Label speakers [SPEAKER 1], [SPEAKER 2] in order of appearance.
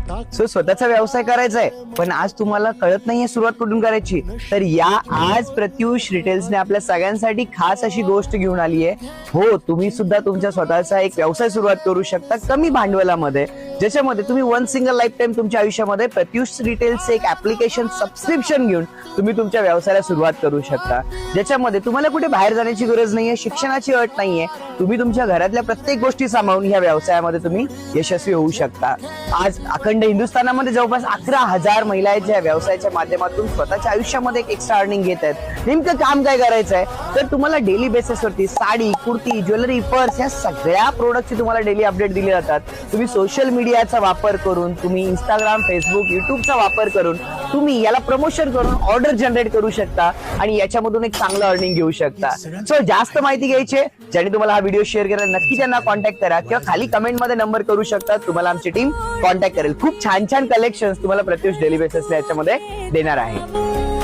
[SPEAKER 1] So स्वतःचा व्यवसाय करायचा आहे पण आज तुम्हाला कळत नाहीये सुरुवात कुठून करायची, तर या आज प्रत्युष रिटेल्सने आपल्या सगळ्यांसाठी खास अशी गोष्ट घेऊन आली आहे. हो, तुम्ही सुद्धा तुमच्या स्वतःचा एक व्यवसाय सुरुवात करू शकता कमी भांडवलामध्ये, ज्याच्यामध्ये तुम्ही वन सिंगल लाईफ टाइम तुमच्या आयुष्यामध्ये प्रत्युष रिटेल्सचे एक ऍप्लिकेशन सबस्क्रिप्शन घेऊन तुम्ही तुमच्या व्यवसायाला सुरुवात करू शकता, ज्याच्यामध्ये तुम्हाला कुठे बाहेर जाण्याची गरज नाहीये, शिक्षणाची अट नाहीये. तुम्ही तुमच्या घरातल्या प्रत्येक गोष्टी सांभाळून ह्या व्यवसायामध्ये तुम्ही यशस्वी होऊ शकता. आज अखंड हिंदुस्थानामध्ये जवळपास 11,000 महिला आहेत ज्या व्यवसायाच्या माध्यमातून स्वतःच्या आयुष्यामध्ये एक एक्स्ट्रा अर्निंग घेत आहेत. नेमकं काम काय करायचं आहे, तर तुम्हाला डेली बेसिसवरती साडी, कुर्ती, ज्वेलरी, पर्स या सगळ्या प्रोडक्टची तुम्हाला डेली अपडेट दिले जातात. तुम्ही सोशल मीडियाचा वापर करून, तुम्ही इंस्टाग्राम, फेसबुक, युट्यूबचा वापर करून तुम्ही याला प्रमोशन करून ऑर्डर जनरेट करू शकता आणि याच्यामधून एक चांगलं अर्निंग घेऊ शकता. सो जास्त माहिती घ्यायची आहे, ज्याने तुम्हाला हा व्हिडिओ शेअर केला नक्की त्यांना कॉन्टॅक्ट करा किंवा खाली कमेंट मध्ये नंबर करू शकता, तुम्हाला आमची टीम कॉन्टॅक्ट करेल. खूप छान छान कलेक्शन्स तुम्हाला प्रत्युष डेली बेसिसला याच्यामध्ये देणार आहे.